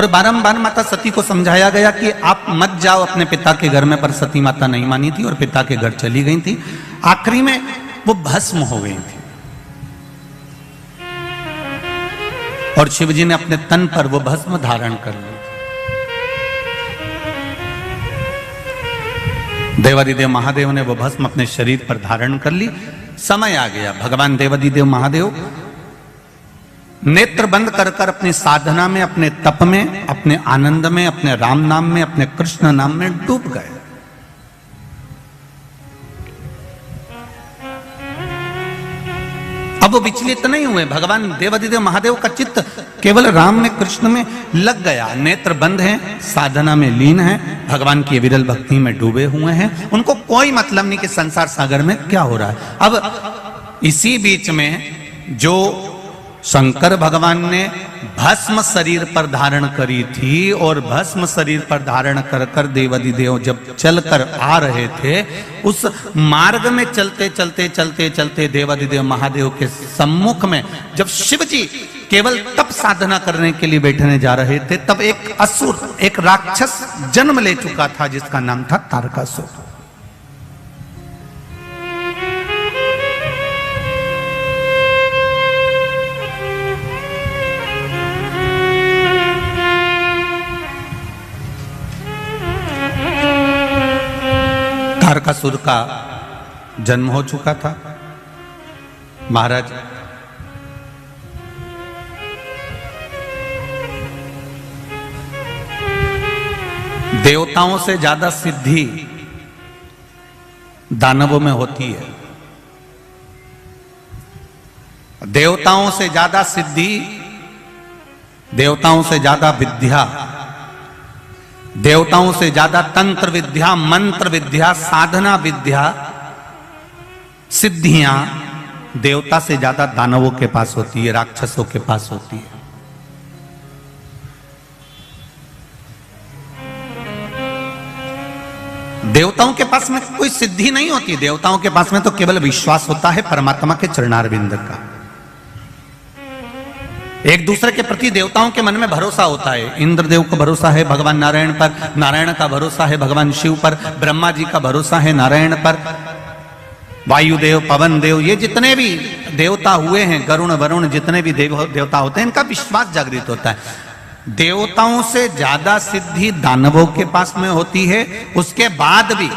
और बारंबार माता सती को समझाया गया कि आप मत जाओ अपने पिता के घर में, पर सती माता नहीं मानी थी और पिता के घर चली गई थी। आखिरी में वो भस्म हो गई थी और शिवजी ने अपने तन पर वो भस्म धारण कर ली। देवादिदेव महादेव ने वो भस्म अपने शरीर पर धारण कर ली। समय आ गया, भगवान देवादिदेव महादेव नेत्र बंद कर कर अपनी साधना में, अपने तप में, अपने आनंद में, अपने राम नाम में, अपने कृष्ण नाम में डूब गए। अब वो विचलित नहीं हुए। भगवान देवादिदेव महादेव का चित्त केवल राम में, कृष्ण में लग गया। नेत्र बंद हैं, साधना में लीन हैं, भगवान की विरल भक्ति में डूबे हुए हैं। उनको कोई मतलब नहीं कि संसार सागर में क्या हो रहा है। अब इसी बीच में जो शंकर भगवान ने भस्म शरीर पर धारण करी थी और भस्म शरीर पर धारण कर कर देवादिदेव जब चलकर आ रहे थे, उस मार्ग में चलते चलते चलते चलते देवादिदेव महादेव के सम्मुख में जब शिव जी केवल तप साधना करने के लिए बैठने जा रहे थे, तब एक असुर, एक राक्षस जन्म ले चुका था जिसका नाम था तारकासुर। तारकासुर का जन्म हो चुका था। महाराज देवताओं से ज्यादा सिद्धि दानवों में होती है। देवताओं से ज्यादा सिद्धि, देवताओं से ज्यादा विद्या, देवताओं से ज्यादा तंत्र विद्या, मंत्र विद्या, साधना विद्या, सिद्धियां देवता से ज्यादा दानवों के पास होती है, राक्षसों के पास होती है। देवताओं के पास में कोई सिद्धि नहीं होती। देवताओं के पास में तो केवल विश्वास होता है परमात्मा के चरणारविंद का। एक दूसरे के प्रति देवताओं के मन में भरोसा होता है। इंद्रदेव को भरोसा है भगवान नारायण पर, नारायण का भरोसा है भगवान शिव पर, ब्रह्मा जी का भरोसा है नारायण पर, वायुदेव, पवन देव, ये जितने भी देवता हुए हैं, गरुण वरुण, जितने भी देवता होते हैं, इनका विश्वास जागृत होता है। देवताओं से ज्यादा सिद्धि दानवों के पास में होती है। उसके बाद भी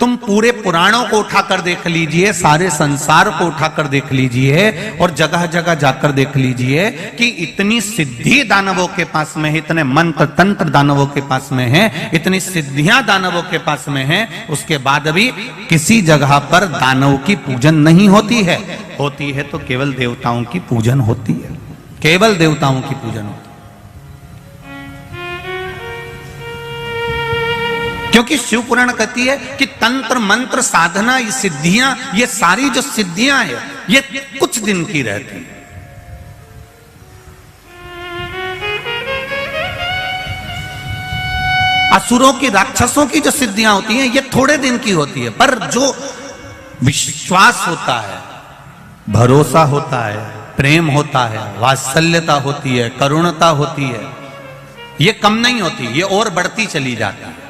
तुम पूरे पुराणों को उठाकर देख लीजिए, सारे संसार को उठाकर देख लीजिए और जगह जगह जाकर देख लीजिए कि इतनी सिद्धि दानवों के पास में है, इतने मंत्र तंत्र दानवों के पास में है, इतनी सिद्धियां दानवों के पास में है, उसके बाद भी किसी जगह पर दानव की पूजन नहीं होती है। होती है तो केवल देवताओं की पूजन होती है, केवल देवताओं की पूजन होती है। क्योंकि शिव पुराण कहती है कि तंत्र मंत्र साधना, ये सिद्धियां, ये सारी जो सिद्धियां है, ये कुछ दिन की रहती है। असुरों की, राक्षसों की जो सिद्धियां होती हैं, ये थोड़े दिन की होती है। पर जो विश्वास होता है, भरोसा होता है, प्रेम होता है, वात्सल्यता होती है, करुणता होती है, ये कम नहीं होती, ये और बढ़ती चली जाती है।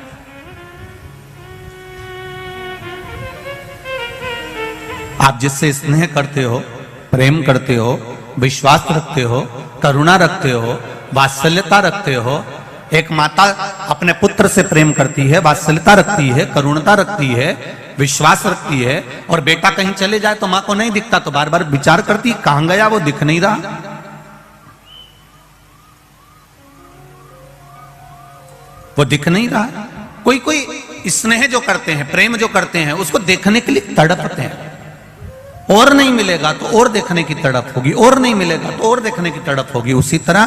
आप जिससे स्नेह करते हो, प्रेम करते हो, विश्वास रखते हो, करुणा रखते हो, वात्सल्यता रखते हो। एक माता अपने पुत्र से प्रेम करती है, वात्सल्यता रखती है, करुणता रखती है, विश्वास रखती है, और बेटा कहीं चले जाए तो मां को नहीं दिखता तो बार बार विचार करती, कहां गया वो, दिख नहीं रहा। वो दिख नहीं रहा। कोई कोई स्नेह जो करते हैं, प्रेम जो करते हैं, उसको देखने के लिए तड़पते हैं। और नहीं मिलेगा तो और देखने की तड़प होगी, और नहीं मिलेगा तो और देखने की तड़प होगी। उसी तरह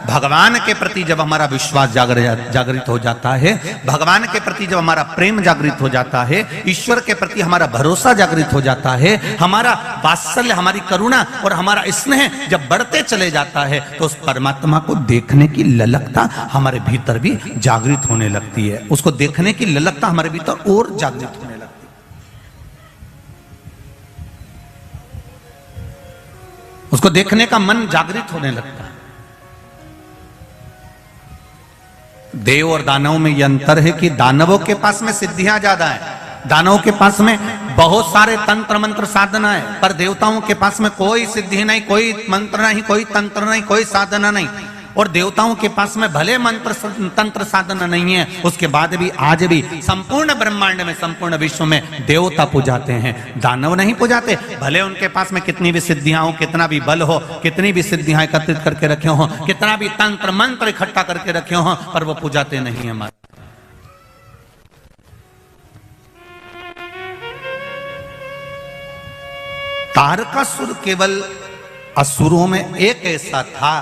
भगवान के प्रति जब हमारा विश्वास जागृत हो जाता है, भगवान के प्रति जब हमारा प्रेम जागृत हो जाता है, ईश्वर के प्रति हमारा भरोसा जागृत हो जाता है, हमारा वात्सल्य, हमारी करुणा और हमारा स्नेह जब बढ़ते चले जाता है, तो उस परमात्मा को देखने की ललकता हमारे भीतर भी जागृत होने लगती है। उसको देखने की ललकता हमारे भीतर और जागृत होने लगती है। उसको देखने का मन जागृत होने लगता है। देव और दानव में यह अंतर है कि दानवों के पास में सिद्धियां ज्यादा है, दानवों के पास में बहुत सारे तंत्र मंत्र साधना है, पर देवताओं के पास में कोई सिद्धि नहीं, कोई मंत्र नहीं, कोई तंत्र नहीं, कोई साधना नहीं। और देवताओं के पास में भले मंत्र तंत्र साधना नहीं है, उसके बाद भी आज भी संपूर्ण ब्रह्मांड में, संपूर्ण विश्व में देवता पूजाते हैं, दानव नहीं पूजाते। भले उनके पास में कितनी भी सिद्धियां हो, कितना भी बल हो, कितनी भी सिद्धियां एकत्रित करके रखे हो, कितना भी तंत्र मंत्र इकट्ठा करके रखे हो, पर वो पूजाते नहीं है। तारकासुर केवल असुरों में एक ऐसा था,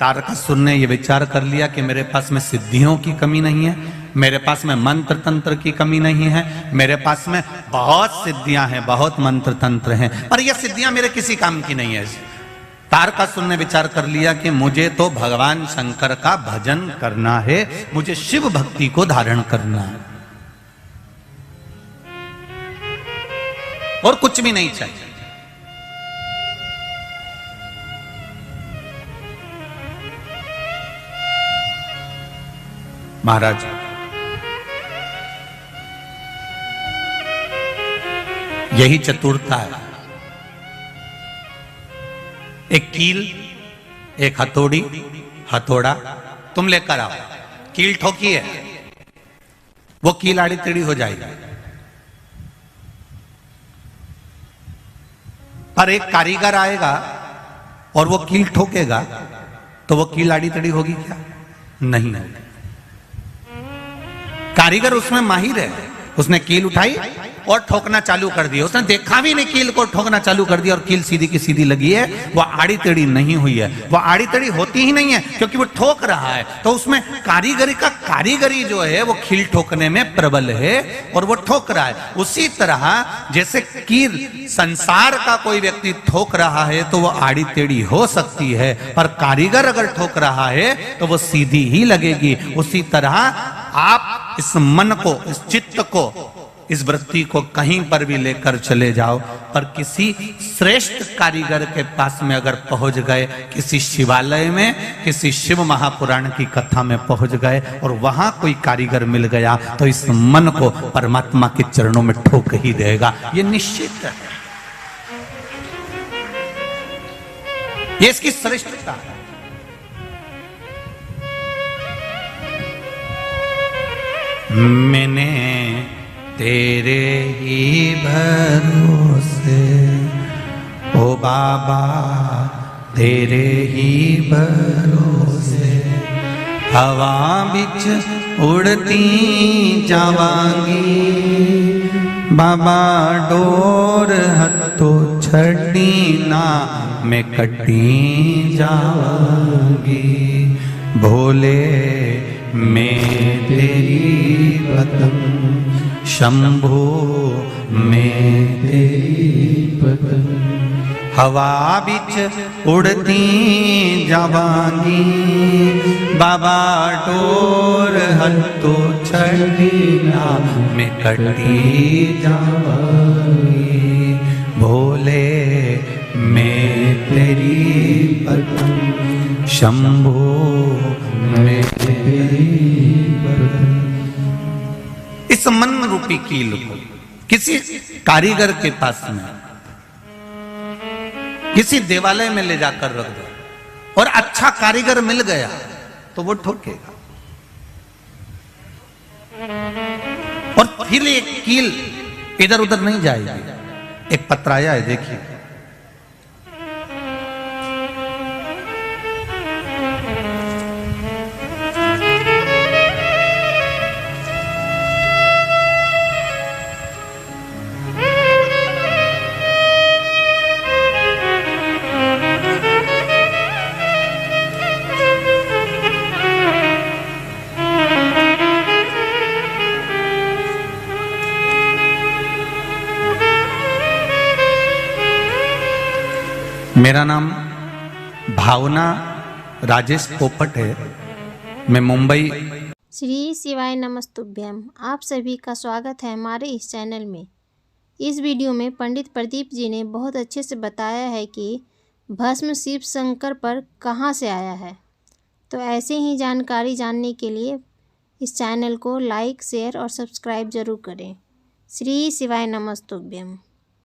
तारकासुर ने यह विचार कर लिया कि मेरे पास में सिद्धियों की कमी नहीं है, मेरे पास में मंत्र तंत्र की कमी नहीं है, मेरे पास में बहुत सिद्धियां हैं, बहुत मंत्र तंत्र हैं, पर यह सिद्धियां मेरे किसी काम की नहीं है। तारकासुर ने विचार कर लिया कि मुझे तो भगवान शंकर का भजन करना है, मुझे शिव भक्ति को धारण करना है और कुछ भी नहीं चाहिए। महाराज, यही चतुरता है। एक कील, एक हथौड़ी, हथौड़ा तुम लेकर आओ, कील ठोकी है, वो कील आड़ी टेढ़ी हो जाएगी, पर एक कारीगर आएगा और वो कील ठोकेगा तो वो कील आड़ी टेढ़ी होगी क्या? नहीं होगी। कारीगर उसमें माहिर है, उसने कील उठाई और ठोकना चालू कर दिया, उसने देखा भी नहीं कील को, ठोकना चालू कर दिया और कील सीधी की सीधी लगी है, वो आड़ी टेढ़ी नहीं हुई है, वो आड़ी टेढ़ी होती ही नहीं है क्योंकि वो ठोक रहा है। तो उसमें कारीगरी जो है वो कील ठोकने में प्रबल है और वो ठोक रहा है। उसी तरह जैसे कील संसार का कोई व्यक्ति ठोक रहा है तो वो आड़ी टेढ़ी हो सकती है, पर कारीगर अगर ठोक रहा है तो वो सीधी ही लगेगी। उसी तरह आप इस मन को, इस चित्त को, इस वृत्ति को कहीं पर भी लेकर चले जाओ, पर किसी श्रेष्ठ कारीगर के पास में अगर पहुंच गए, किसी शिवालय में, किसी शिव महापुराण की कथा में पहुंच गए और वहां कोई कारीगर मिल गया तो इस मन को परमात्मा के चरणों में ठोक ही देगा, ये निश्चित है। ये इसकी श्रेष्ठता है। मैंने तेरे ही भरोसे, ओ बाबा तेरे ही भरोसे, हवा बिच उड़ती जावांगी, बाबा डोर हथो छड़ी ना मैं कटी जावांगी, भोले मैं तेरी पतंग, शंभो मैं तेरी पतंग, हवा बिच उड़ती जावांगी, बाबा डोर हथो छड़ी ना मैं कटी जावांगी, भोले मैं तेरी पतंग, शंभो मैं तेरी पतंग। इस मन रूपी कील को किसी कारीगर के पास में, किसी देवालय में ले जाकर रख दो और अच्छा कारीगर मिल गया तो वो ठोकेगा। और फिर एक कील इधर उधर नहीं जाएगी। एक पत्र आया है, देखिए, मेरा नाम भावना राजेश पोपट है, मैं मुंबई। श्री शिवाय नमस्तुभ्यम। आप सभी का स्वागत है हमारे इस चैनल में। इस वीडियो में पंडित प्रदीप जी ने बहुत अच्छे से बताया है कि भस्म शिव शंकर पर कहाँ से आया है। तो ऐसे ही जानकारी जानने के लिए इस चैनल को लाइक, शेयर और सब्सक्राइब जरूर करें। श्री शिवाय नमस्तुभ्यम।